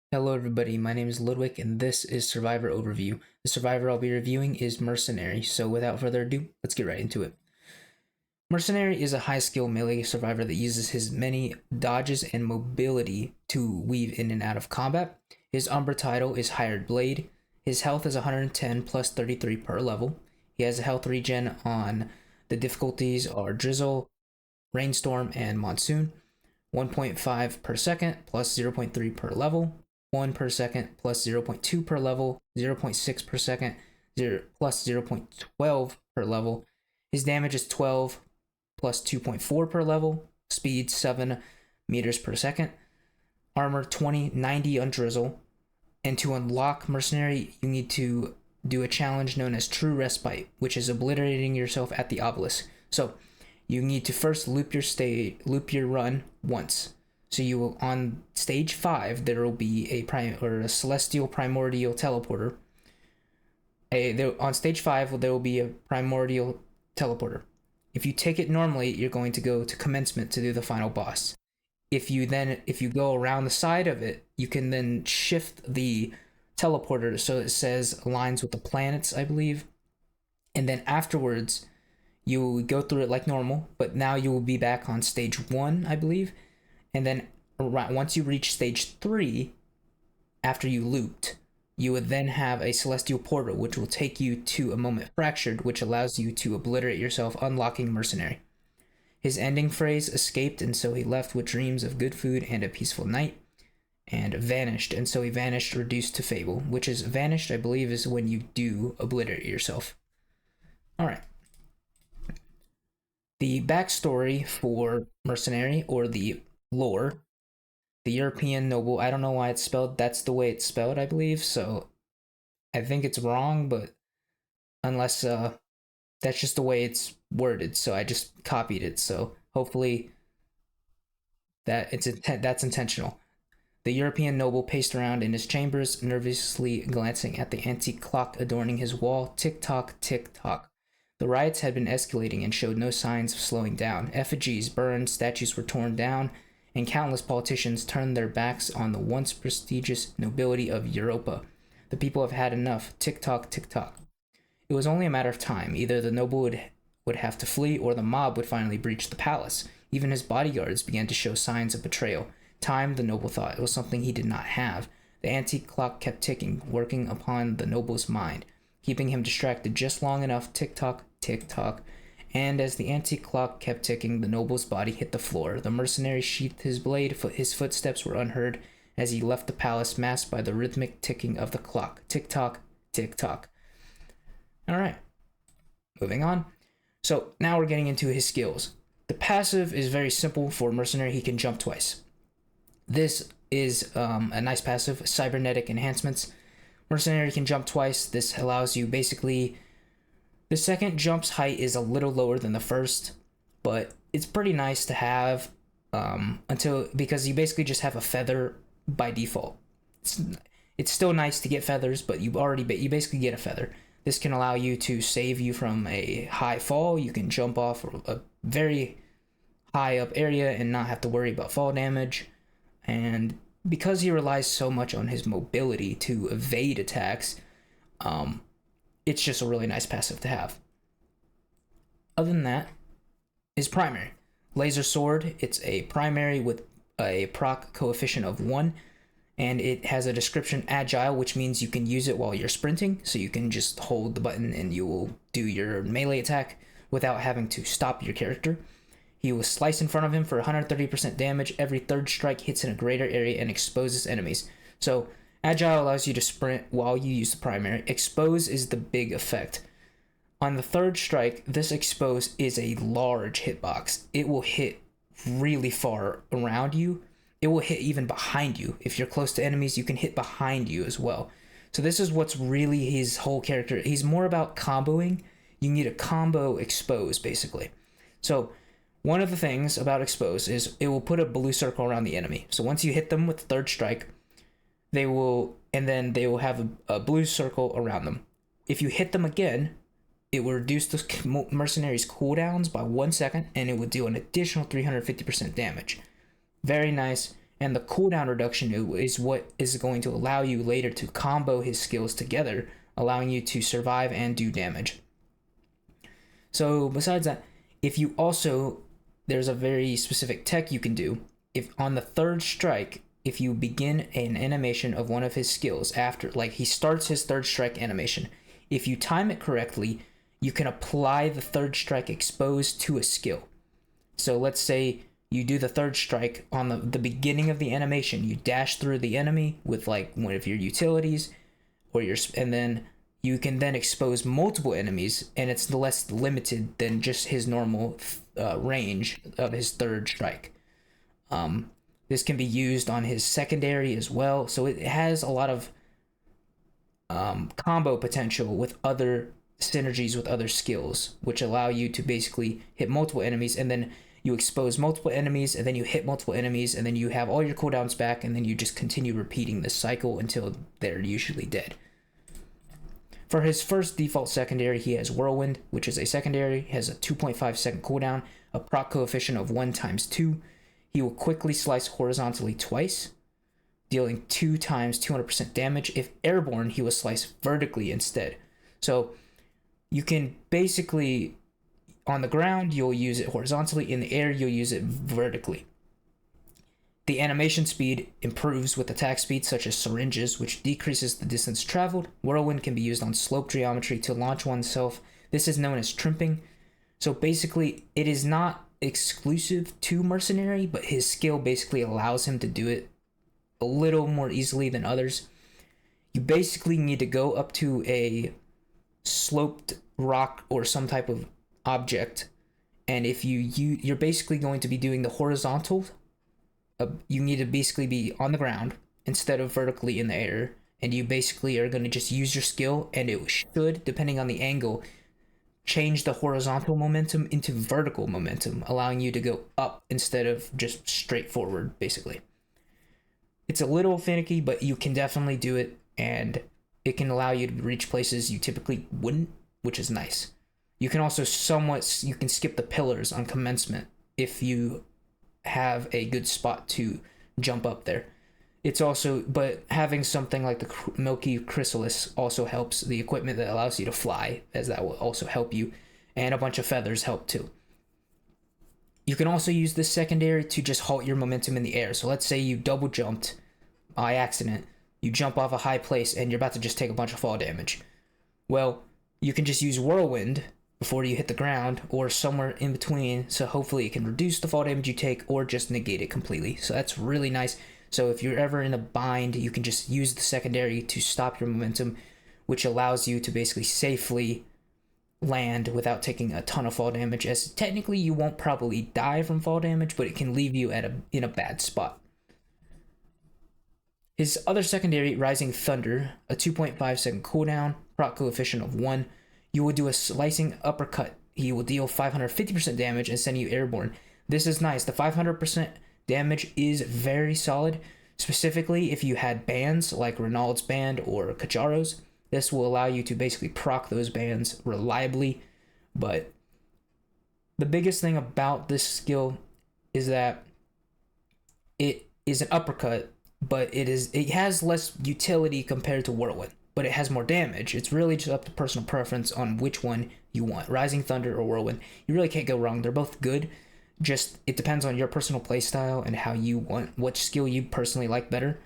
Hello everybody, my name is Ludwig and this is Survivor Overview. The Survivor I'll be reviewing is Mercenary, so without further ado, let's get right into it. Mercenary is a high skill melee survivor that uses his many dodges and mobility to weave in and out of combat. His Umbra title is Hired Blade. His health is 110 plus 33 per level. He has a health regen on the difficulties are Drizzle, Rainstorm, and Monsoon. 1.5 per second plus 0.3 per level. 1 per second plus 0.2 per level, 0.6 per second plus 0.12 per level. His damage is 12 plus 2.4 per level, speed 7 meters per second, armor 20, 90 on Drizzle. And to unlock Mercenary, you need to do a challenge known as True Respite, which is obliterating yourself at the obelisk. So you need to first loop your run once. So you will, on stage 5, there will be a celestial primordial teleporter. On stage 5, there will be a primordial teleporter. If you take it normally, you're going to go to commencement to do the final boss. If you go around the side of it, you can then shift the teleporter so it says aligns with the planets, I believe. And then afterwards, you will go through it like normal, but now you will be back on stage 1, I believe. And then once you reach stage 3, after you looped, you would then have a celestial portal, which will take you to a moment fractured, which allows you to obliterate yourself, unlocking Mercenary. His ending phrase, escaped, and so he left with dreams of good food and a peaceful night, and vanished, and so he vanished, reduced to fable, which is vanished, I believe, is when you do obliterate yourself. Alright. The backstory for Mercenary, or the lore, the European noble, I don't know why it's spelled, that's the way it's spelled, I believe, so I think it's wrong, but unless that's just the way it's worded, so I just copied it, so hopefully that's intentional. The European noble paced around in his chambers, nervously glancing at the antique clock adorning his wall. Tick-tock, tick-tock. The riots had been escalating and showed no signs of slowing down. Effigies burned, statues were torn down, and countless politicians turned their backs on the once prestigious nobility of Europa. The people have had enough. Tick-tock, tick-tock. It was only a matter of time. Either the noble would have to flee, or the mob would finally breach the palace. Even his bodyguards began to show signs of betrayal. Time, the noble thought, it was something he did not have. The antique clock kept ticking, working upon the noble's mind, keeping him distracted just long enough. Tick-tock, tick-tock. And as the antique clock kept ticking, the noble's body hit the floor. The mercenary sheathed his blade. His footsteps were unheard as he left the palace, masked by the rhythmic ticking of the clock. Tick-tock, tick-tock. Alright, moving on. So now we're getting into his skills. The passive is very simple for Mercenary. He can jump twice. This is a nice passive, Cybernetic Enhancements. Mercenary can jump twice. This allows you basically... The second jump's height is a little lower than the first, but it's pretty nice to have because you basically just have a feather by default. It's still nice to get feathers, but you basically get a feather. This can allow you to save you from a high fall. You can jump off a very high up area and not have to worry about fall damage. And because he relies so much on his mobility to evade attacks, it's just a really nice passive to have. Other than that, his primary. Laser Sword, it's a primary with a proc coefficient of 1, and it has a description agile, which means you can use it while you're sprinting, so you can just hold the button and you will do your melee attack without having to stop your character. He will slice in front of him for 130% damage. Every third strike hits in a greater area and exposes enemies. So Agile allows you to sprint while you use the primary. Expose is the big effect. On the third strike, this expose is a large hitbox. It will hit really far around you. It will hit even behind you. If you're close to enemies, you can hit behind you as well. So this is what's really his whole character. He's more about comboing. You need a combo expose, basically. So one of the things about expose is it will put a blue circle around the enemy. So once you hit them with the third strike, they will have a blue circle around them. If you hit them again, it will reduce the mercenary's cooldowns by 1 second, and it would do an additional 350% damage. Very nice. And the cooldown reduction is what is going to allow you later to combo his skills together, allowing you to survive and do damage. So besides that, if you also, there's a very specific tech you can do. If on the third strike, if you begin an animation of one of his skills after, like he starts his third strike animation, if you time it correctly, you can apply the third strike exposed to a skill. So let's say you do the third strike on the beginning of the animation, you dash through the enemy with like one of your utilities, and then you can then expose multiple enemies, and it's less limited than just his normal range of his third strike. This can be used on his secondary as well, so it has a lot of combo potential with other synergies with other skills, which allow you to basically hit multiple enemies, and then you expose multiple enemies, and then you hit multiple enemies, and then you have all your cooldowns back, and then you just continue repeating this cycle until they're usually dead. For his first default secondary, he has Whirlwind, which is a secondary, has a 2.5 second cooldown, a proc coefficient of 1 times 2. He will quickly slice horizontally twice, dealing 2 times 200% damage. If airborne, he will slice vertically instead. So you can basically, on the ground, you'll use it horizontally. In the air, you'll use it vertically. The animation speed improves with attack speed, such as syringes, which decreases the distance traveled. Whirlwind can be used on slope geometry to launch oneself. This is known as trimping. So basically, it is not exclusive to Mercenary, but his skill basically allows him to do it a little more easily than others. You basically need to go up to a sloped rock or some type of object, and if you're basically going to be doing the horizontal, you need to basically be on the ground instead of vertically in the air, and you basically are going to just use your skill, and it should, depending on the angle, change the horizontal momentum into vertical momentum, allowing you to go up instead of just straight forward, basically. It's a little finicky, but you can definitely do it, and it can allow you to reach places you typically wouldn't, which is nice. You can also you can skip the pillars on commencement if you have a good spot to jump up there. It's also, but having something like the Milky Chrysalis also helps, the equipment that allows you to fly, as that will also help you, and a bunch of feathers help too. You can also use this secondary to just halt your momentum in the air. So let's say you double jumped by accident, you jump off a high place and you're about to just take a bunch of fall damage. Well, you can just use Whirlwind before you hit the ground, or somewhere in between, so hopefully it can reduce the fall damage you take or just negate it completely. So that's really nice. So if you're ever in a bind, you can just use the secondary to stop your momentum, which allows you to basically safely land without taking a ton of fall damage, as technically you won't probably die from fall damage, but it can leave you in a bad spot. His other secondary, Rising Thunder, a 2.5 second cooldown, proc coefficient of 1. You will do a slicing uppercut. He will deal 550% damage and send you airborne. This is nice. The 500% damage is very solid, specifically if you had bands like Renault's band or Kajaro's. This will allow you to basically proc those bands reliably, but the biggest thing about this skill is that it is an uppercut, but it has less utility compared to Whirlwind, but it has more damage. It's really just up to personal preference on which one you want, Rising Thunder or Whirlwind. You really can't go wrong. They're both good. Just it depends on your personal playstyle and how you want, what skill you personally like better.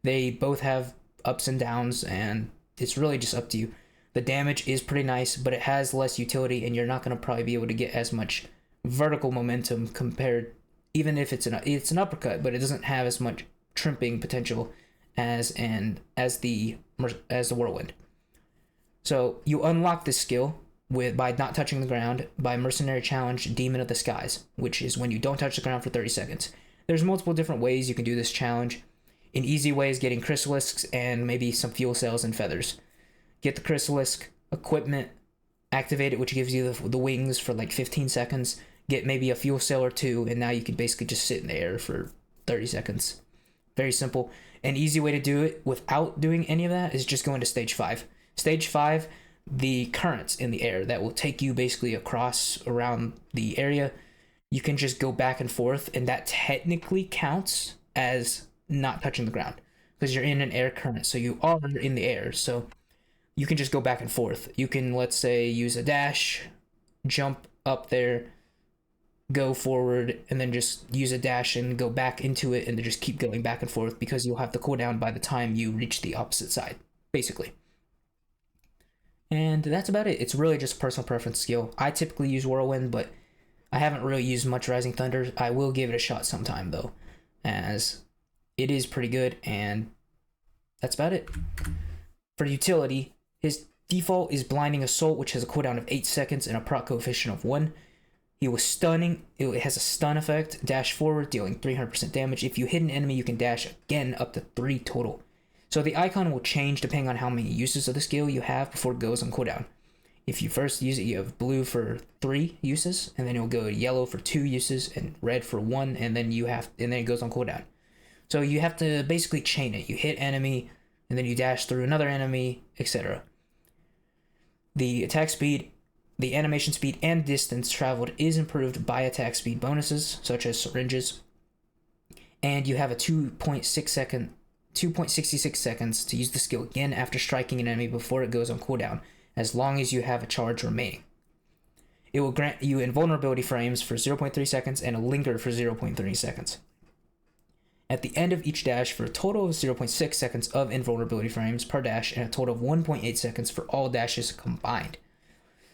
They both have ups and downs, and it's really just up to you. The damage is pretty nice, but it has less utility, and you're not going to probably be able to get as much vertical momentum compared, even if it's an uppercut, but it doesn't have as much trimping potential as the Whirlwind. So you unlock this skill by not touching the ground by Mercenary Challenge Demon of the Skies, which is when you don't touch the ground for 30 seconds. There's multiple different ways you can do this challenge. An easy way is getting chrysalisks and maybe some fuel cells and feathers. Get the chrysalisk, equipment, activate it, which gives you the wings for like 15 seconds. Get maybe a fuel cell or two, and now you can basically just sit in the air for 30 seconds. Very simple. An easy way to do it without doing any of that is just going to stage 5. Stage 5, the currents in the air that will take you basically around the area. You can just go back and forth, and that technically counts as not touching the ground because you're in an air current, so you are in the air. So you can just go back and forth. You can, let's say, use a dash, jump up there, go forward, and then just use a dash and go back into it, and then just keep going back and forth because you'll have the cooldown by the time you reach the opposite side, basically. And that's about it. It's really just a personal preference skill. I typically use Whirlwind, but I haven't really used much Rising Thunder. I will give it a shot sometime, though, as it is pretty good, and that's about it. For utility, his default is Blinding Assault, which has a cooldown of 8 seconds and a proc coefficient of 1. He was stunning. It has a stun effect. Dash forward, dealing 300% damage. If you hit an enemy, you can dash again up to 3 total. So the icon will change depending on how many uses of the skill you have before it goes on cooldown. If you first use it, you have blue for 3 uses, and then it'll go yellow for 2 uses, and red for 1, and then it goes on cooldown. So you have to basically chain it. You hit enemy, and then you dash through another enemy, etc. The attack speed, the animation speed, and distance traveled is improved by attack speed bonuses, such as syringes. And you have a 2.66 seconds to use the skill again after striking an enemy before it goes on cooldown, as long as you have a charge remaining. It will grant you invulnerability frames for 0.3 seconds and a linger for 0.3 seconds. At the end of each dash, for a total of 0.6 seconds of invulnerability frames per dash and a total of 1.8 seconds for all dashes combined.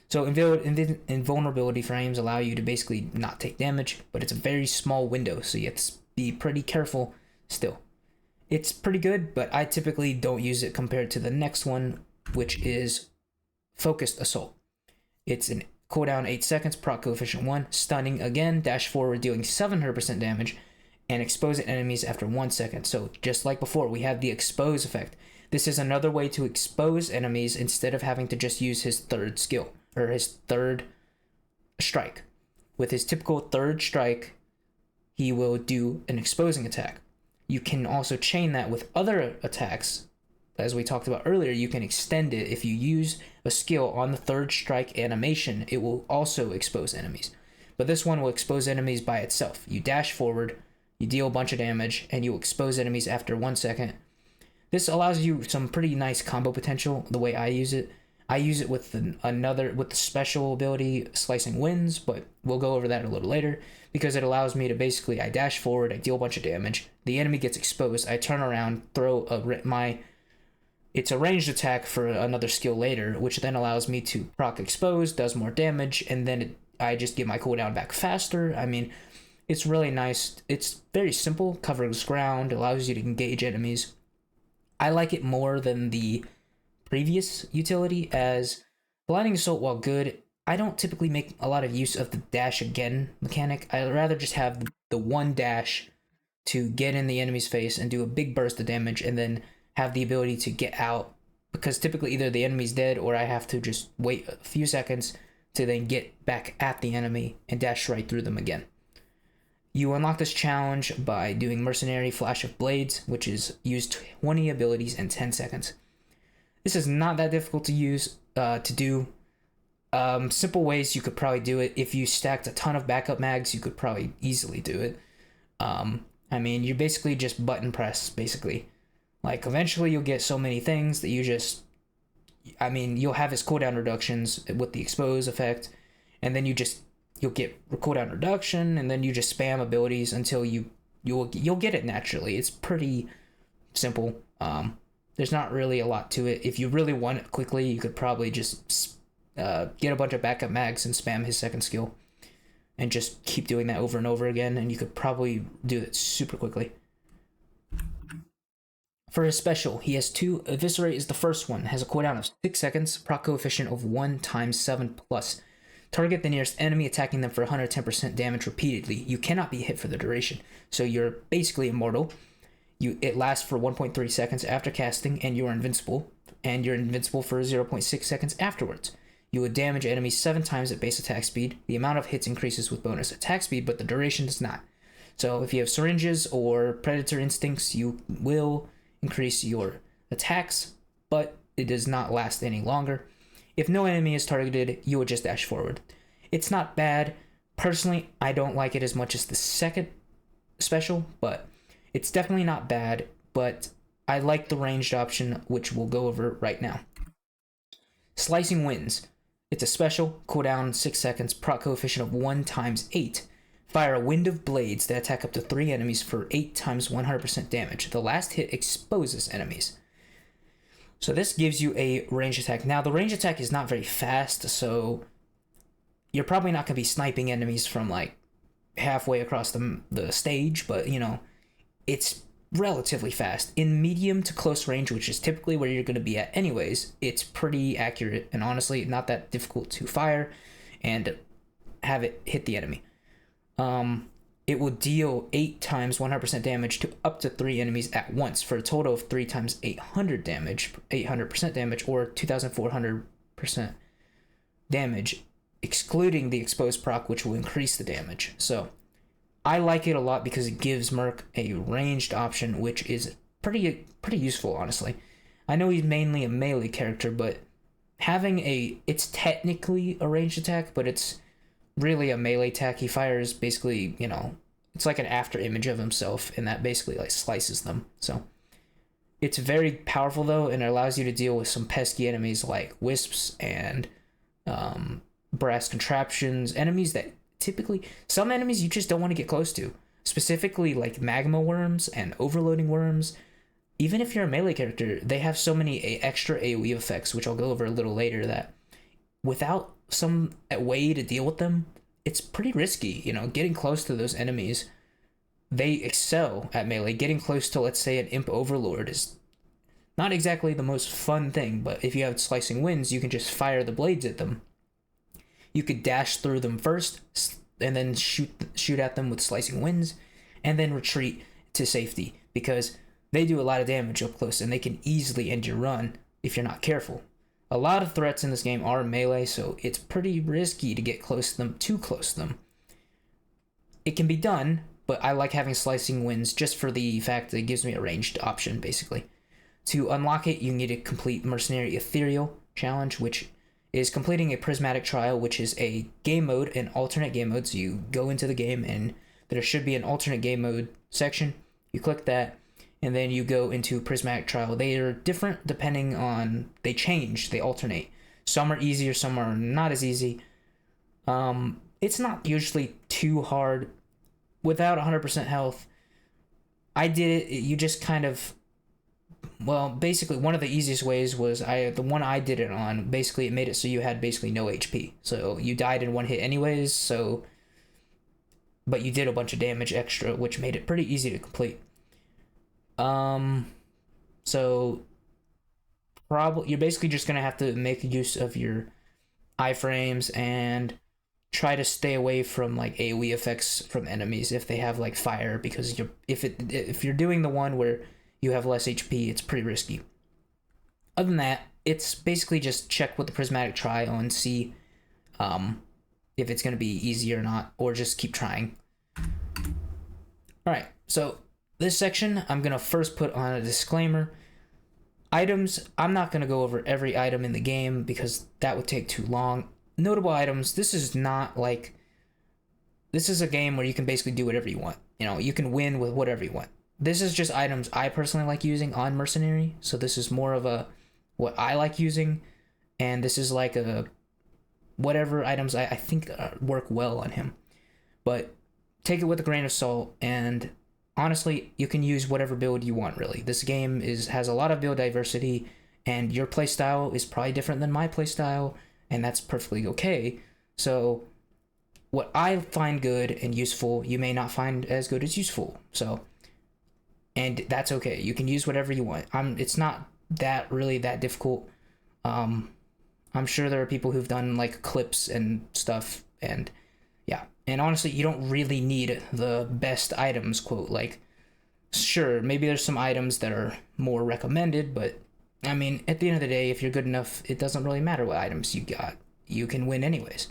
So invulnerability frames allow you to basically not take damage, but it's a very small window, so you have to be pretty careful still. It's pretty good, but I typically don't use it compared to the next one, which is Focused Assault. It's an cooldown 8 seconds, proc coefficient 1, stunning again, dash forward, dealing 700% damage, and expose enemies after 1 second. So just like before, we have the expose effect. This is another way to expose enemies instead of having to just use his third skill, or his third strike. With his typical third strike, he will do an exposing attack. You can also chain that with other attacks. As we talked about earlier, you can extend it. If you use a skill on the third strike animation, it will also expose enemies. But this one will expose enemies by itself. You dash forward, you deal a bunch of damage, and you expose enemies after 1 second. This allows you some pretty nice combo potential, the way I use it. I use it with the special ability, Slicing Winds, but we'll go over that a little later, because it allows me to basically, I dash forward, I deal a bunch of damage, the enemy gets exposed, I turn around, throw it's a ranged attack for another skill later, which then allows me to proc expose, does more damage, and then I just get my cooldown back faster. I mean, it's really nice. It's very simple, covers ground, allows you to engage enemies. I like it more than the previous utility, as Blinding Assault, while good, I don't typically make a lot of use of the dash again mechanic. I'd rather just have the one dash to get in the enemy's face and do a big burst of damage, and then have the ability to get out, because typically either the enemy's dead or I have to just wait a few seconds to then get back at the enemy and dash right through them again. You unlock this challenge by doing Mercenary Flash of Blades, which is use 20 abilities in 10 seconds. This is not that difficult to use, to do. Simple ways you could probably do it. If you stacked a ton of backup mags, you could probably easily do it. I mean, you basically just button press, basically. Like, eventually you'll get so many things that you'll have his cooldown reductions with the expose effect, and then you'll get cooldown reduction, and then you just spam abilities until you'll get it naturally. It's pretty simple. There's not really a lot to it. If you really want it quickly, you could probably just get a bunch of backup mags and spam his second skill, and just keep doing that over and over again, and you could probably do it super quickly. For his special, he has 2. Eviscerate is the first one. Has a cooldown of 6 seconds, proc coefficient of 1 × 7+. Target the nearest enemy, attacking them for 110% damage repeatedly. You cannot be hit for the duration, so you're basically immortal. It lasts for 1.3 seconds after casting, and you're invincible. And you're invincible for 0.6 seconds afterwards. You would damage enemies 7 times at base attack speed. The amount of hits increases with bonus attack speed, but the duration does not. So if you have syringes or predator instincts, you will increase your attacks, but it does not last any longer. If no enemy is targeted, you would just dash forward. It's not bad. Personally, I don't like it as much as the second special, but It's definitely not bad, but I like the ranged option, which we'll go over right now. Slicing Winds. It's a special, cooldown 6 seconds, proc coefficient of 1 times 8. Fire a wind of blades that attack up to 3 enemies for 8 times 100% damage. The last hit exposes enemies. So this gives you a range attack. Now, the range attack is not very fast, so you're probably not going to be sniping enemies from like halfway across the stage, but you know, it's relatively fast. In medium to close range, which is typically where you're going to be at anyways, it's pretty accurate and honestly not that difficult to fire and have it hit the enemy. It will deal 8 times 100% damage to up to 3 enemies at once for a total of 3 times 800% damage, or 2,400% damage, excluding the exposed proc, which will increase the damage. So I like it a lot because it gives Merc a ranged option, which is pretty useful, honestly. I know he's mainly a melee character, but it's technically a ranged attack, but it's really a melee attack. He fires basically, you know, it's like an after image of himself, and that basically like slices them. So it's very powerful though, and it allows you to deal with some pesky enemies like wisps and brass contraptions, enemies that typically, some enemies you just don't want to get close to, specifically like magma worms and overloading worms. Even if you're a melee character, they have so many extra AoE effects, which I'll go over a little later, that without some way to deal with them, it's pretty risky. You know, getting close to those enemies, they excel at melee. Getting close to, let's say, an imp overlord is not exactly the most fun thing, but if you have slicing winds, you can just fire the blades at them. You could dash through them first, and then shoot at them with slicing winds, and then retreat to safety, because they do a lot of damage up close, and they can easily end your run if you're not careful. A lot of threats in this game are melee, so it's pretty risky to get close to them, too close to them. It can be done, but I like having slicing winds just for the fact that it gives me a ranged option, basically. To unlock it, you need to complete Mercenary Ethereal challenge, which is completing a prismatic trial, which is a game mode, an alternate game mode. So you go into the game and there should be an alternate game mode section. You click that, and then you go into prismatic trial. They are different depending on, they change, they alternate. Some are easier, some are not as easy. It's not usually too hard. Without 100% health, I did it, you just kind of, well, basically one of the easiest ways was the one I did it on, basically it made it so you had basically no HP. So you died in one hit anyways, so, but you did a bunch of damage extra, which made it pretty easy to complete. So probably you're basically just gonna have to make use of your iframes and try to stay away from like AoE effects from enemies if they have like fire, because if you're doing the one where you have less HP, it's pretty risky. Other than that, it's basically just check with the prismatic trial and see if it's gonna be easy or not, or just keep trying. Alright, so this section, I'm going to first put on a disclaimer. Items, I'm not going to go over every item in the game because that would take too long. Notable items, this is a game where you can basically do whatever you want. You know, you can win with whatever you want. This is just items I personally like using on Mercenary, so this is more of what I like using, and this is like whatever items I think work well on him. But take it with a grain of salt, and honestly, you can use whatever build you want, really. This game has a lot of build diversity, and your playstyle is probably different than my playstyle, and that's perfectly okay. So what I find good and useful, you may not find as good as useful. So, and that's okay. You can use whatever you want. It's not really that difficult. I'm sure there are people who've done like clips and stuff, and yeah. And honestly, you don't really need the best items quote. Like, sure, maybe there's some items that are more recommended, but I mean, at the end of the day, if you're good enough, it doesn't really matter what items you got. You can win anyways.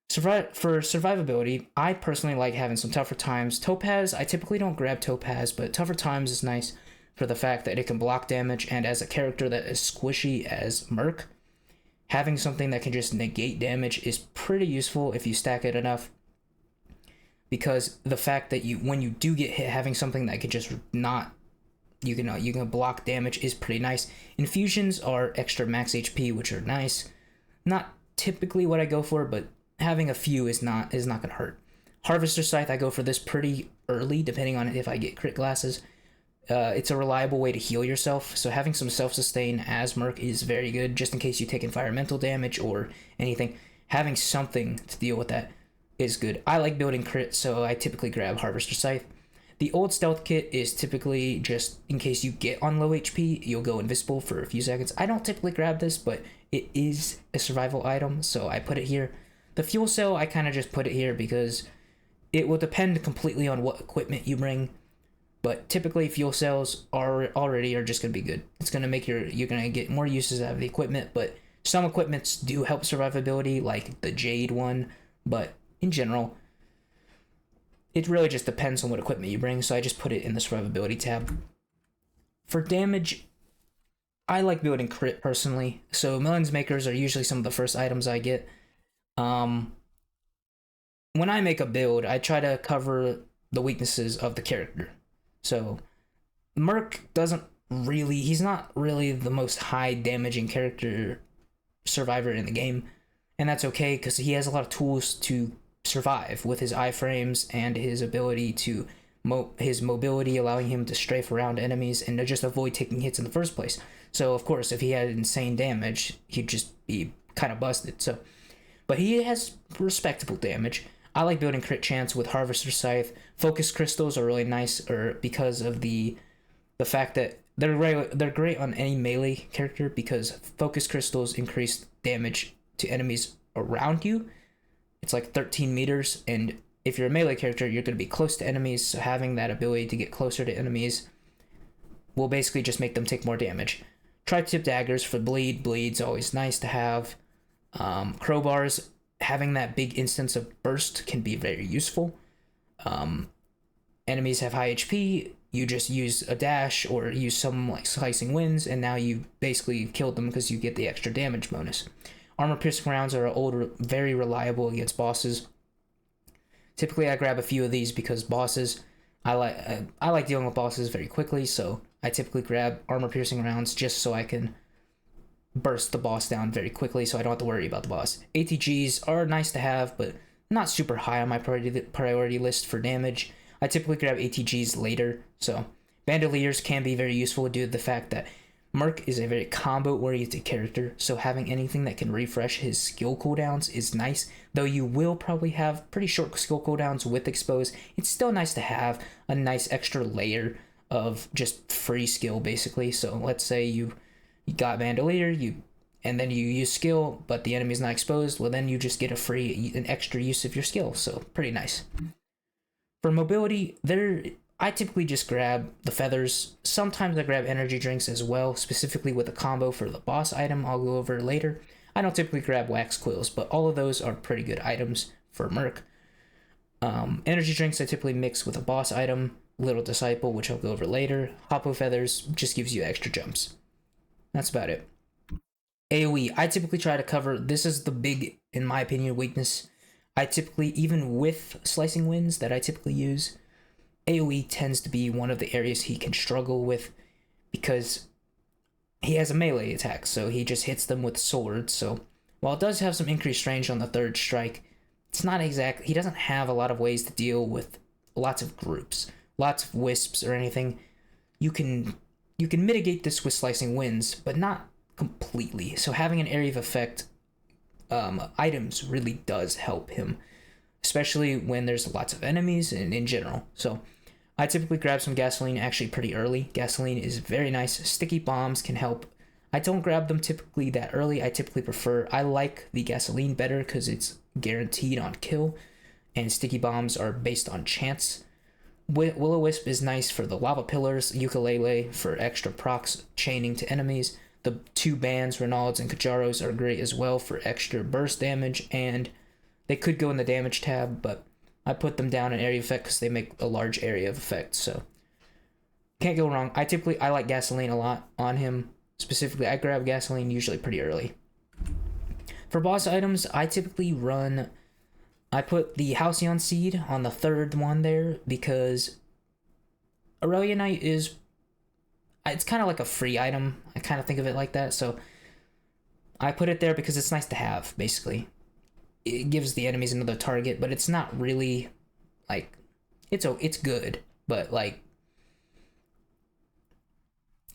For survivability, I personally like having some tougher times. Topaz, I typically don't grab Topaz, but tougher times is nice for the fact that it can block damage, and as a character that is squishy as Merc, having something that can just negate damage is pretty useful if you stack it enough. because the fact that when you do get hit, having something that could just not you can block damage is pretty nice. Infusions are extra max HP, which are nice. Not typically what I go for, but having a few is not gonna hurt. Harvester Scythe, I go for this pretty early, depending on if I get crit glasses. It's a reliable way to heal yourself, so having some self-sustain as Merc is very good, just in case you take environmental damage or anything. Having something to deal with that is good. I like building crit, so I typically grab Harvester Scythe. The old stealth kit is typically just in case you get on low HP, you'll go invisible for a few seconds. I don't typically grab this, but it is a survival item, so I put it here. The fuel cell, I kind of just put it here because it will depend completely on what equipment you bring, but typically fuel cells are just going to be good. It's going to make you're going to get more uses out of the equipment, but some equipments do help survivability, like the Jade one, but in general, it really just depends on what equipment you bring, so I just put it in the survivability tab. For damage, I like building crit personally, so Millions Makers are usually some of the first items I get. When I make a build, I try to cover the weaknesses of the character. So Merc he's not really the most high damaging character survivor in the game, and that's okay because he has a lot of tools to survive with his iframes and his ability to his mobility, allowing him to strafe around enemies and to just avoid taking hits in the first place. So of course, if he had insane damage, he'd just be kind of busted. So, but he has respectable damage. I like building crit chance with Harvester Scythe. Focus crystals are really nice, because of the fact that they're great on any melee character, because focus crystals increase damage to enemies around you. It's like 13 meters, and if you're a melee character, you're going to be close to enemies, so having that ability to get closer to enemies will basically just make them take more damage. Tri-tip daggers for bleed. Bleed's always nice to have. Crowbars, having that big instance of burst can be very useful. Enemies have high HP, you just use a dash or use some like slicing winds, and now you basically killed them because you get the extra damage bonus. Armor piercing rounds are very reliable against bosses. Typically I grab a few of these because bosses, I like dealing with bosses very quickly, so I typically grab armor piercing rounds just so I can burst the boss down very quickly, so I don't have to worry about the boss. ATGs are nice to have, but not super high on my priority list for damage. I typically grab ATGs later, so Bandoliers can be very useful due to the fact that Merc is a very combo-oriented character, so having anything that can refresh his skill cooldowns is nice. Though you will probably have pretty short skill cooldowns with Expose, it's still nice to have a nice extra layer of just free skill, basically. So let's say you got Bandolier, and then you use skill, but the enemy's not exposed, well then you just get an extra use of your skill, so pretty nice. For mobility, I typically just grab the feathers. Sometimes I grab energy drinks as well, specifically with a combo for the boss item I'll go over later. I don't typically grab wax quills, but all of those are pretty good items for Merc. Energy drinks I typically mix with a boss item, Little Disciple, which I'll go over later. Hoppo feathers just gives you extra jumps. That's about it. AoE, I typically try to cover, this is the big, in my opinion, weakness. I typically, even with slicing winds that I typically use, AoE tends to be one of the areas he can struggle with because he has a melee attack, so he just hits them with swords. So while it does have some increased range on the third strike, it's not exactly, he doesn't have a lot of ways to deal with lots of groups, lots of wisps or anything. You can mitigate this with slicing winds, but not completely. So having an area of effect items really does help him, especially when there's lots of enemies and in general. So I typically grab some gasoline actually pretty early. Gasoline is very nice. Sticky bombs can help. I don't grab them typically that early. I like the gasoline better because it's guaranteed on kill, and sticky bombs are based on chance. Will-O-Wisp is nice for the lava pillars. Ukulele for extra procs chaining to enemies. The two bands, Reynolds and Kajaros, are great as well for extra burst damage, and they could go in the damage tab, but I put them down in area effect because they make a large area of effect, so can't go wrong. I like gasoline a lot on him. Specifically, I grab gasoline usually pretty early. For boss items, I typically run I put the Halcyon Seed on the third one there because Aurelionite is, it's kind of like a free item. I kind of think of it like that. So I put it there because it's nice to have, basically. It gives the enemies another target, but it's not really like, it's good, but like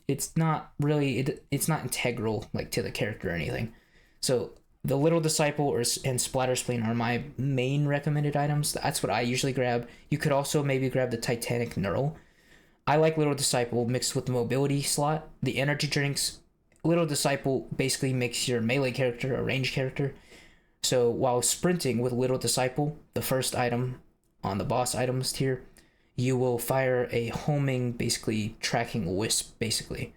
it's not really, it's not integral like to the character or anything. So the Little Disciple and Splatter Spleen are my main recommended items. That's what I usually grab. You could also maybe grab the Titanic Knurl. I like Little Disciple mixed with the mobility slot. The energy drinks, Little Disciple basically makes your melee character a ranged character. So while sprinting with Little Disciple, the first item on the boss items tier, you will fire a homing, basically tracking wisp, basically,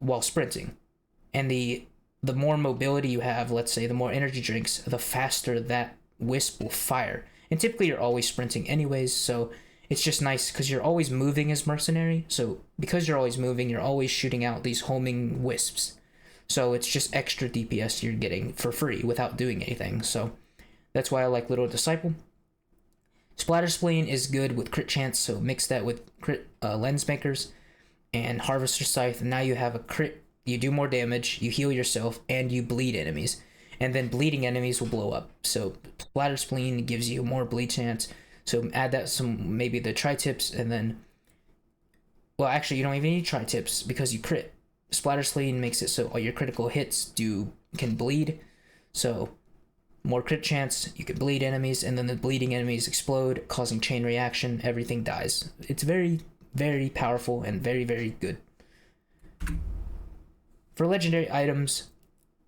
while sprinting. And the more mobility you have, let's say, the more energy drinks, the faster that wisp will fire. And typically you're always sprinting anyways, so it's just nice because you're always moving as Mercenary. So because you're always moving, you're always shooting out these homing wisps. So it's just extra DPS you're getting for free without doing anything. So that's why I like Little Disciple. Splatter Spleen is good with crit chance, so mix that with crit Lens Makers and Harvester Scythe, and now you have a crit. You do more damage, you heal yourself, and you bleed enemies. And then bleeding enemies will blow up. So Splatter Spleen gives you more bleed chance. So add that some, maybe the tri-tips, and then, well, actually you don't even need tri-tips because you crit. Splatter Spleen makes it so all your critical hits can bleed. So more crit chance, you can bleed enemies, and then the bleeding enemies explode, causing chain reaction, everything dies. It's very, very powerful and very, very good. For legendary items,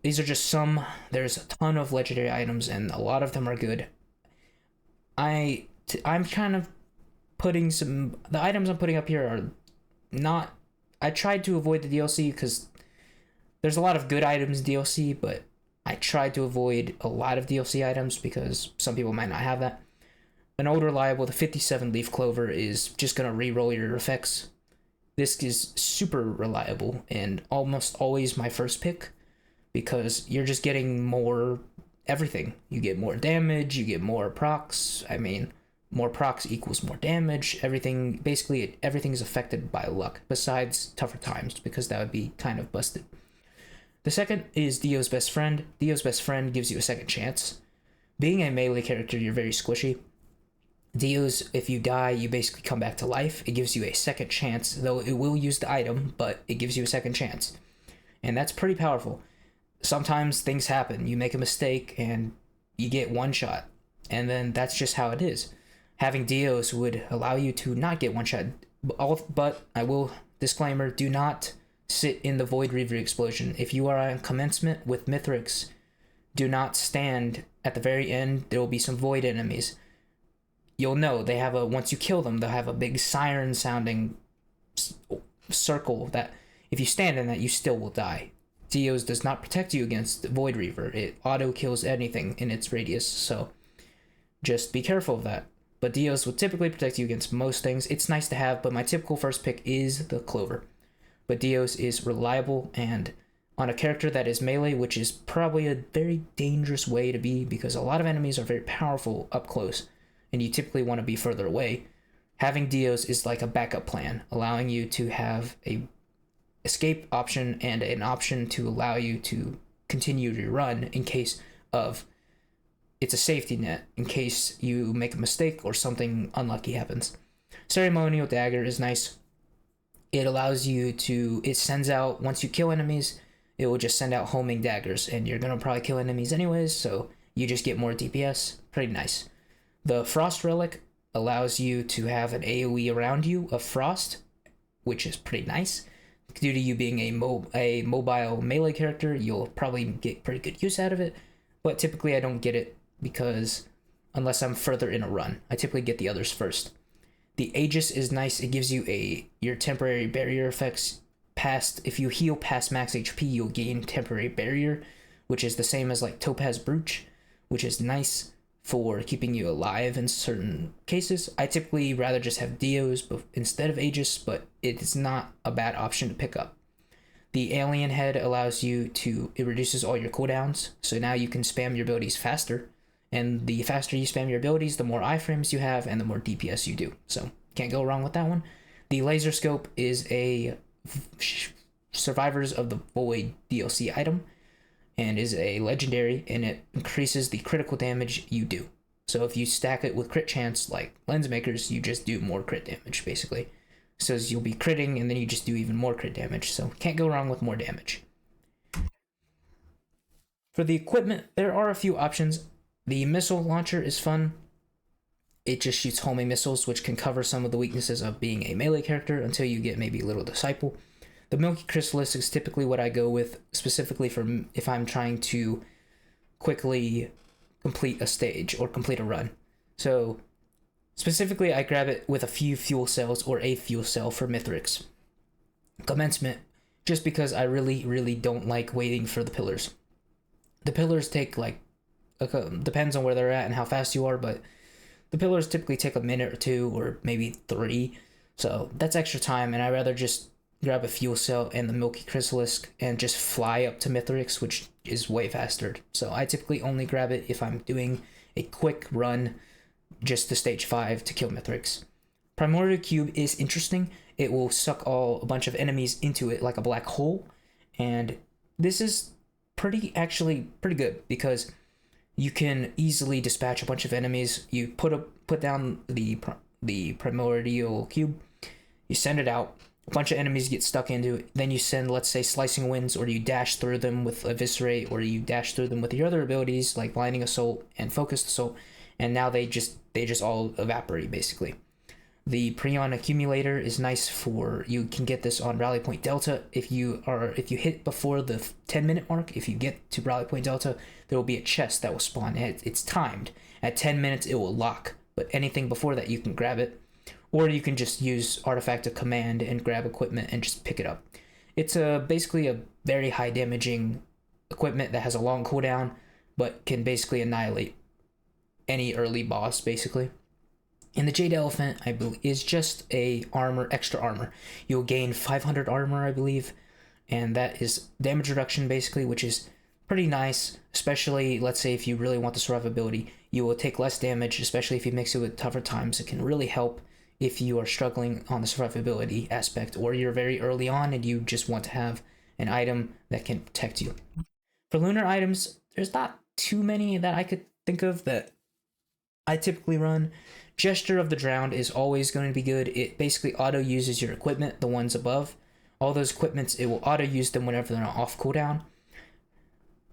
these are just some. There's a ton of legendary items, and a lot of them are good. I'm kind of putting the items I'm putting up here are not, I tried to avoid the DLC because there's a lot of good items in DLC, but I tried to avoid a lot of DLC items because some people might not have that. An old reliable, the 57 Leaf Clover, is just going to re-roll your effects. This is super reliable and almost always my first pick because you're just getting more everything. You get more damage, you get more procs. I mean, more procs equals more damage. Everything, basically everything is affected by luck besides tougher times because that would be kind of busted. The second is Dio's Best Friend. Dio's Best Friend gives you a second chance. Being a melee character, you're very squishy. Dio's, if you die, you basically come back to life. It gives you a second chance, though it will use the item, but it gives you a second chance. And that's pretty powerful. Sometimes things happen. You make a mistake and you get one shot. And then that's just how it is. Having Dio's would allow you to not get one shot. But I will, disclaimer, do not sit in the Void Reaver explosion. If you are on commencement with Mithrix, do not stand at the very end. There will be some void enemies. You'll know they have once you kill them, they'll have a big siren sounding circle that if you stand in that, you still will die. Dio's does not protect you against Void Reaver. It auto kills anything in its radius, so just be careful of that. But Dio's will typically protect you against most things. It's nice to have, but my typical first pick is the Clover. But Dio's is reliable, and on a character that is melee, which is probably a very dangerous way to be because a lot of enemies are very powerful up close, and you typically want to be further away. Having Dio's is like a backup plan, allowing you to have a escape option and an option to allow you to continue your run in case of, it's a safety net in case you make a mistake or something unlucky happens. Ceremonial Dagger is nice. It allows you to, it sends out, once you kill enemies, it will just send out homing daggers, and you're going to probably kill enemies anyways, so you just get more DPS. Pretty nice. The Frost Relic allows you to have an AoE around you of Frost, which is pretty nice. Due to you being a mobile melee character, you'll probably get pretty good use out of it, but typically I don't get it because unless I'm further in a run, I typically get the others first. The Aegis is nice. It gives you your temporary barrier effects past, if you heal past max HP, you'll gain temporary barrier, which is the same as like Topaz Brooch, which is nice for keeping you alive in certain cases. I typically rather just have Dio's instead of Aegis, but it is not a bad option to pick up. The Alien Head allows you to, it reduces all your cooldowns, so now you can spam your abilities faster, and the faster you spam your abilities, the more iframes you have and the more DPS you do. So can't go wrong with that one. The laser scope is a Survivors of the Void DLC item and is a legendary, and it increases the critical damage you do. So if you stack it with crit chance like Lens Makers, you just do more crit damage basically. So you'll be critting and then you just do even more crit damage. So can't go wrong with more damage. For the equipment, there are a few options. The missile launcher is fun. It just shoots homing missiles, which can cover some of the weaknesses of being a melee character until you get maybe a little Disciple. The Milky Chrysalis is typically what I go with, specifically for if I'm trying to quickly complete a stage or complete a run. So specifically, I grab it with a few fuel cells or a fuel cell for Mithrix. Commencement, just because I really don't like waiting for the pillars. The pillars take depends on where they're at and how fast you are, but the pillars typically take a minute or two or maybe 3. So that's extra time, and I'd rather just grab a fuel cell and the Milky Chrysalis and just fly up to Mithrix, which is way faster. So I typically only grab it if I'm doing a quick run just to stage 5 to kill Mithrix. Primordial Cube is interesting. It will suck a bunch of enemies into it like a black hole, and this is pretty good because you can easily dispatch a bunch of enemies. You put down the Primordial Cube, you send it out, a bunch of enemies get stuck into it, then you send, let's say, Slicing Winds, or you dash through them with Eviscerate, or you dash through them with your other abilities like Blinding Assault and Focused Assault, and now they just all evaporate basically. The Prion Accumulator is nice for, you can get this on Rally Point Delta. If you hit before the 10-minute mark, if you get to Rally Point Delta, there will be a chest that will spawn. It's timed. At 10 minutes, it will lock, but anything before that, you can grab it. Or you can just use Artifact of Command and grab equipment and just pick it up. It's basically a very high damaging equipment that has a long cooldown, but can basically annihilate any early boss, basically. And the Jade Elephant, I believe, is just a extra armor. You'll gain 500 armor, I believe, and that is damage reduction, basically, which is pretty nice, especially, let's say, if you really want the survivability. You will take less damage, especially if you mix it with tougher times. It can really help if you are struggling on the survivability aspect, or you're very early on and you just want to have an item that can protect you. For lunar items, there's not too many that I could think of that I typically run. Gesture of the Drowned is always going to be good. It basically auto uses your equipment, the ones above. All those equipments, it will auto use them whenever they're off cooldown.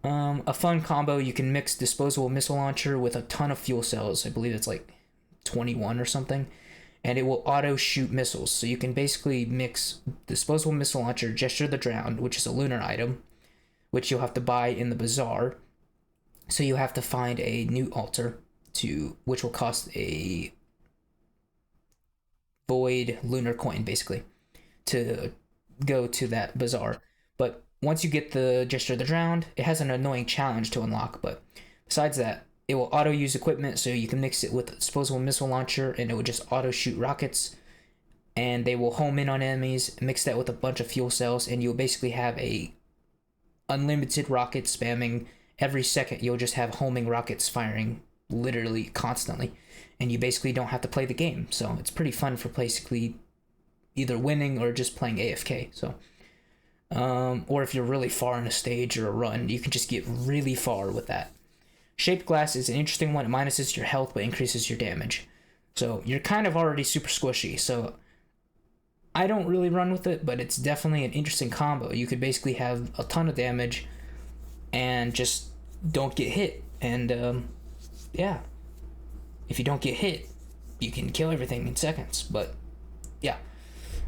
A fun combo, you can mix Disposable Missile Launcher with a ton of fuel cells. I believe it's like 21 or something. And it will auto shoot missiles. So you can basically mix Disposable Missile Launcher, Gesture of the Drowned, which is a lunar item, which you'll have to buy in the bazaar. So you have to find a new altar, which will cost a void lunar coin, basically, to go to that bazaar. But once you get the Gesture of the Drowned, it has an annoying challenge to unlock, but besides that, it will auto use equipment, so you can mix it with a Disposable Missile Launcher and it will just auto shoot rockets, and they will home in on enemies. Mix that with a bunch of fuel cells and you'll basically have a unlimited rocket spamming. Every second you'll just have homing rockets firing literally constantly, and you basically don't have to play the game. So it's pretty fun for basically either winning or just playing AFK. So or if you're really far in a stage or a run, you can just get really far with that. Shaped Glass is an interesting one. It minuses your health but increases your damage. So you're kind of already super squishy. So I don't really run with it, but it's definitely an interesting combo. You could basically have a ton of damage and just don't get hit. And yeah, if you don't get hit, you can kill everything in seconds. But yeah,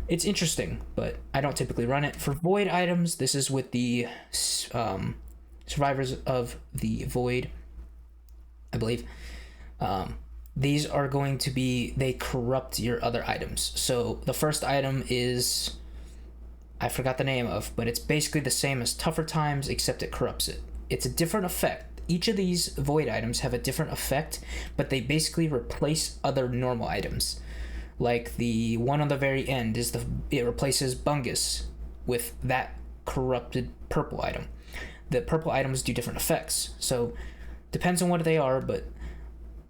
it's interesting, but I don't typically run it. For Void items, this is with the Survivors of the Void, I believe. These are going to be, they corrupt your other items. So the first item is, I forgot the name of, but it's basically the same as Tougher Times, except it corrupts it. It's a different effect. Each of these Void items have a different effect, but they basically replace other normal items. Like the one on the very end is it replaces Bungus with that corrupted purple item. The purple items do different effects, so depends on what they are, but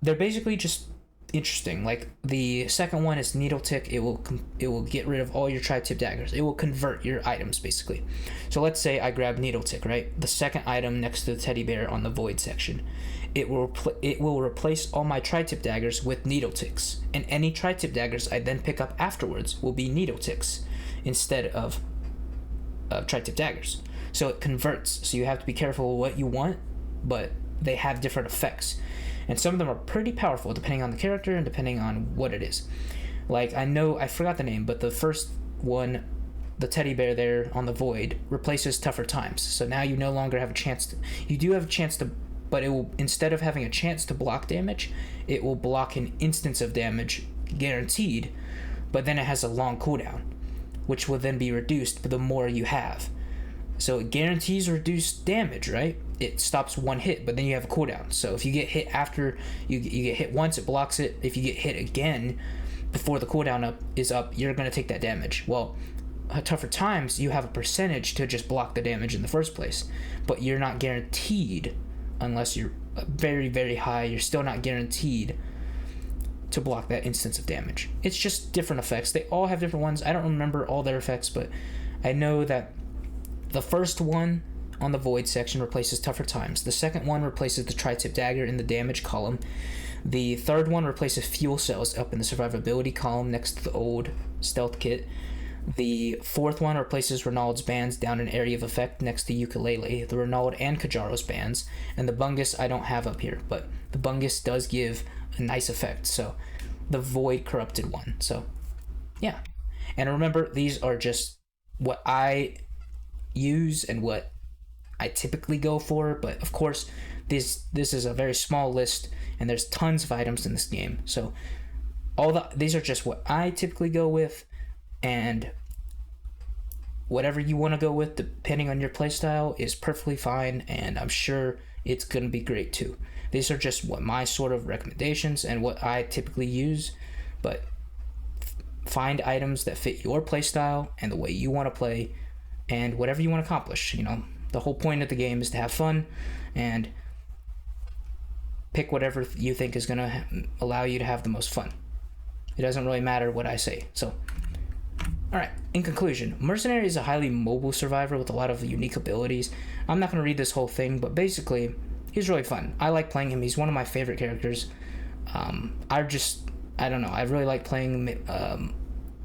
they're basically just interesting. Like the second one is Needle Tick. It will get rid of all your tri-tip daggers. It will convert your items basically. So let's say I grab Needle Tick, right? The second item next to the teddy bear on the void section. It will replace all my tri-tip daggers with Needle Ticks, and any tri-tip daggers I then pick up afterwards will be Needle Ticks instead of tri-tip daggers. So it converts. So you have to be careful what you want, but they have different effects. And some of them are pretty powerful depending on the character and depending on what it is. Like, I forgot the name, but the first one, the teddy bear there on the void, replaces Tougher Times. So now you no longer have a chance to... You do have a chance to... But it will, instead of having a chance to block damage, it will block an instance of damage, guaranteed, but then it has a long cooldown, which will then be reduced the more you have. So it guarantees reduced damage, right? It stops one hit, but then you have a cooldown. So if you get hit after you get hit once, it blocks it. If you get hit again before the cooldown is up, you're going to take that damage. Well, Tougher Times, you have a percentage to just block the damage in the first place, but you're not guaranteed, unless you're very, very high, you're still not guaranteed to block that instance of damage. It's just different effects. They all have different ones. I don't remember all their effects, but I know that the first one on the void section replaces Tougher Times. The second one replaces the tri-tip dagger in the damage column. The third one replaces fuel cells up in the survivability column next to the old stealth kit. The fourth one replaces Renaud's bands down in area of effect next to ukulele, the Renaud and Kajaro's bands, and the Bungus I don't have up here, but the Bungus does give a nice effect, so the void corrupted one. So yeah, and remember, these are just what I use and what I typically go for, but of course this is a very small list and there's tons of items in this game, so these are just what I typically go with, and whatever you want to go with depending on your playstyle is perfectly fine, and I'm sure it's going to be great too. These are just what my sort of recommendations and what I typically use, but find items that fit your playstyle and the way you want to play and whatever you want to accomplish. You know, the whole point of the game is to have fun, and pick whatever you think is going to allow you to have the most fun. It doesn't really matter what I say. So alright, in conclusion, Mercenary is a highly mobile survivor with a lot of unique abilities. I'm not going to read this whole thing, but basically, he's really fun. I like playing him. He's one of my favorite characters. I don't know, I really like playing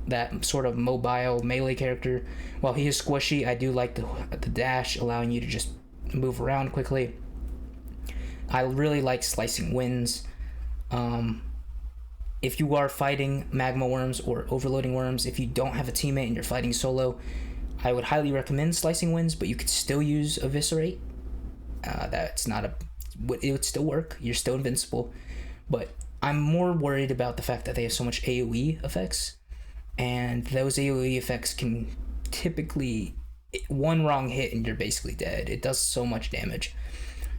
that sort of mobile melee character. While he is squishy, I do like the dash, allowing you to just move around quickly. I really like slicing winds. If you are fighting magma worms or overloading worms, if you don't have a teammate and you're fighting solo, I would highly recommend slicing winds, but you could still use Eviscerate. It would still work. You're still invincible, but I'm more worried about the fact that they have so much AoE effects, and those AoE effects can typically, one wrong hit and you're basically dead. It does so much damage.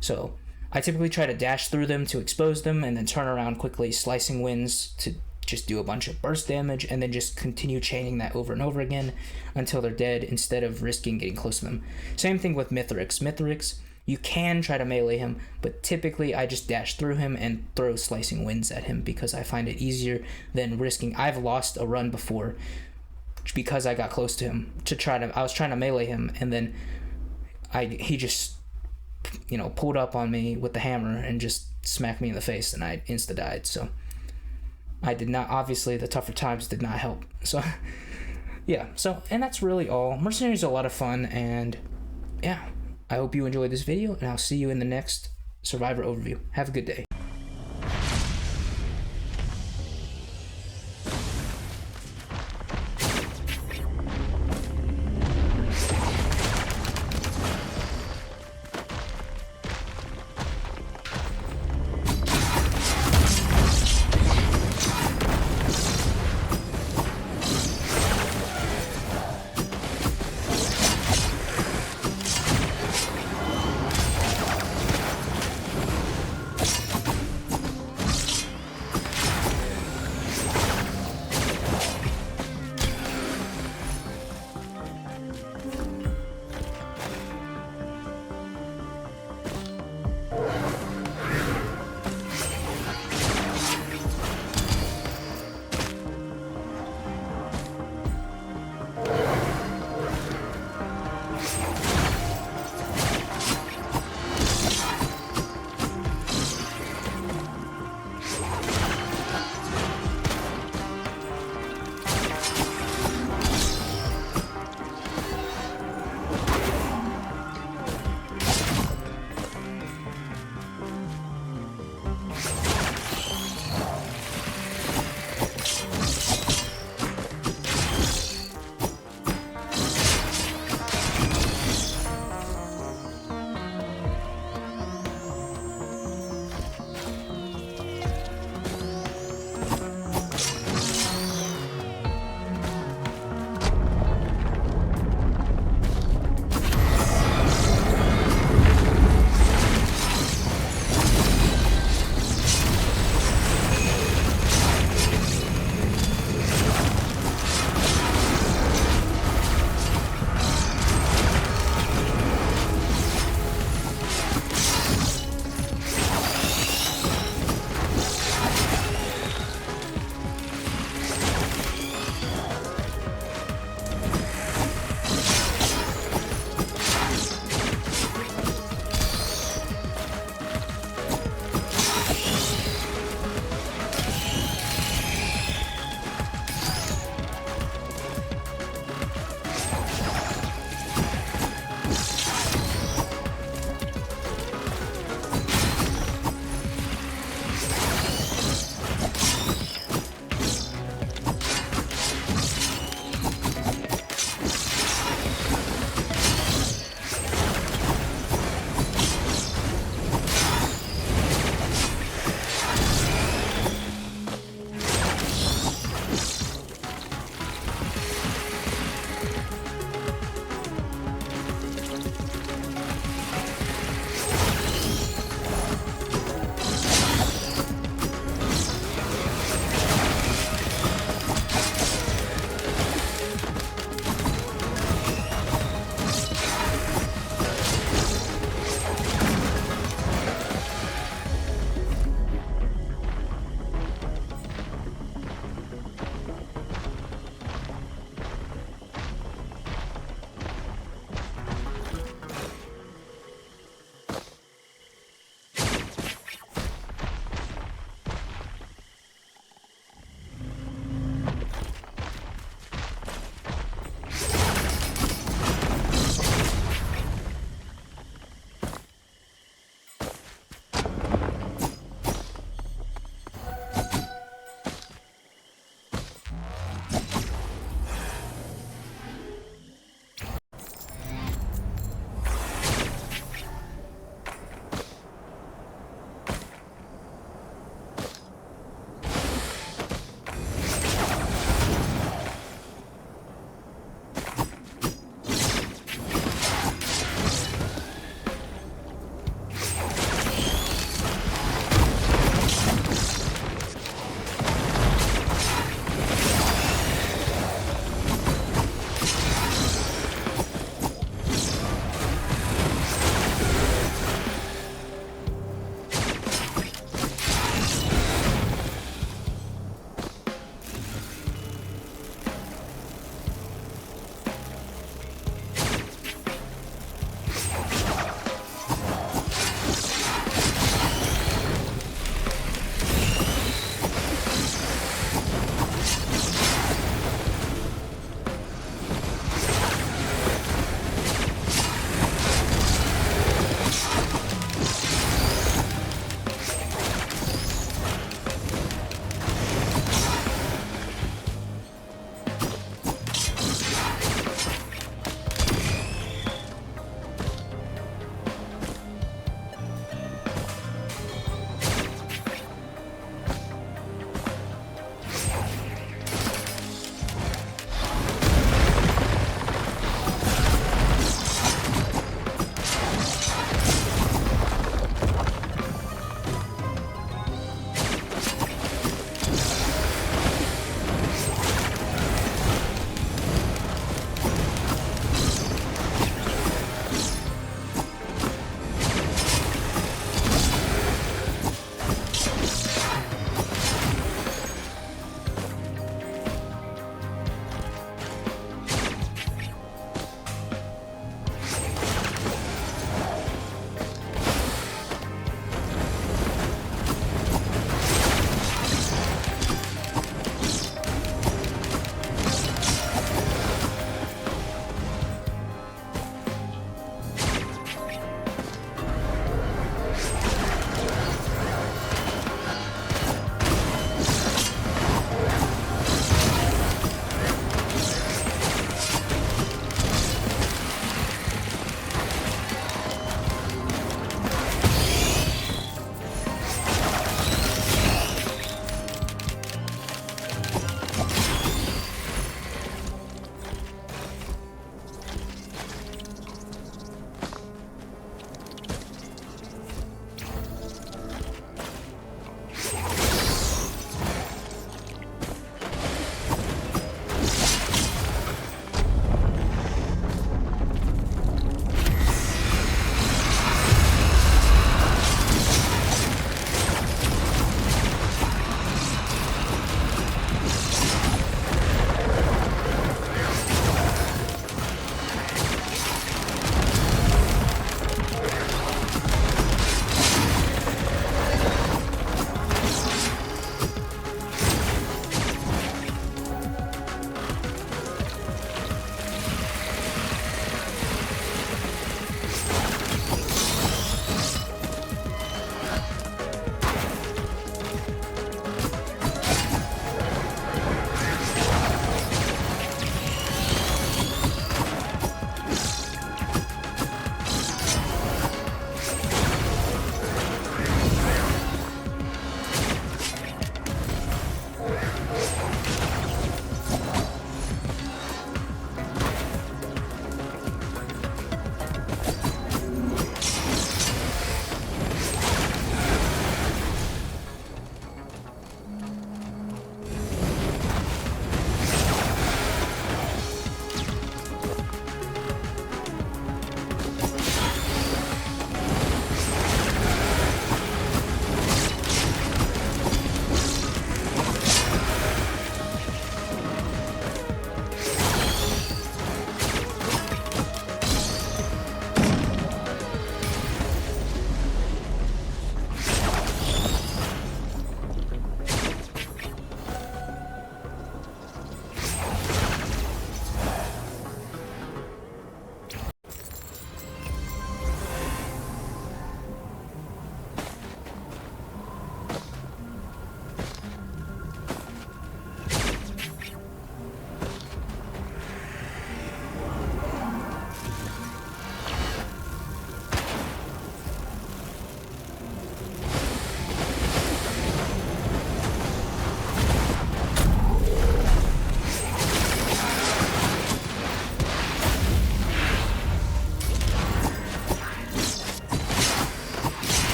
So I typically try to dash through them to expose them and then turn around quickly, slicing winds to just do a bunch of burst damage, and then just continue chaining that over and over again until they're dead instead of risking getting close to them. Same thing with Mithrix. Mithrix, you can try to melee him, but typically I just dash through him and throw slicing winds at him because I find it easier than risking. I've lost a run before because I got close to him I was trying to melee him, and then he just pulled up on me with the hammer and just smacked me in the face, and I insta died. So I did not, obviously the Tougher Times did not help. So yeah, and that's really all. Mercenary is a lot of fun, and yeah, I hope you enjoyed this video, and I'll see you in the next Survivor overview. Have a good day.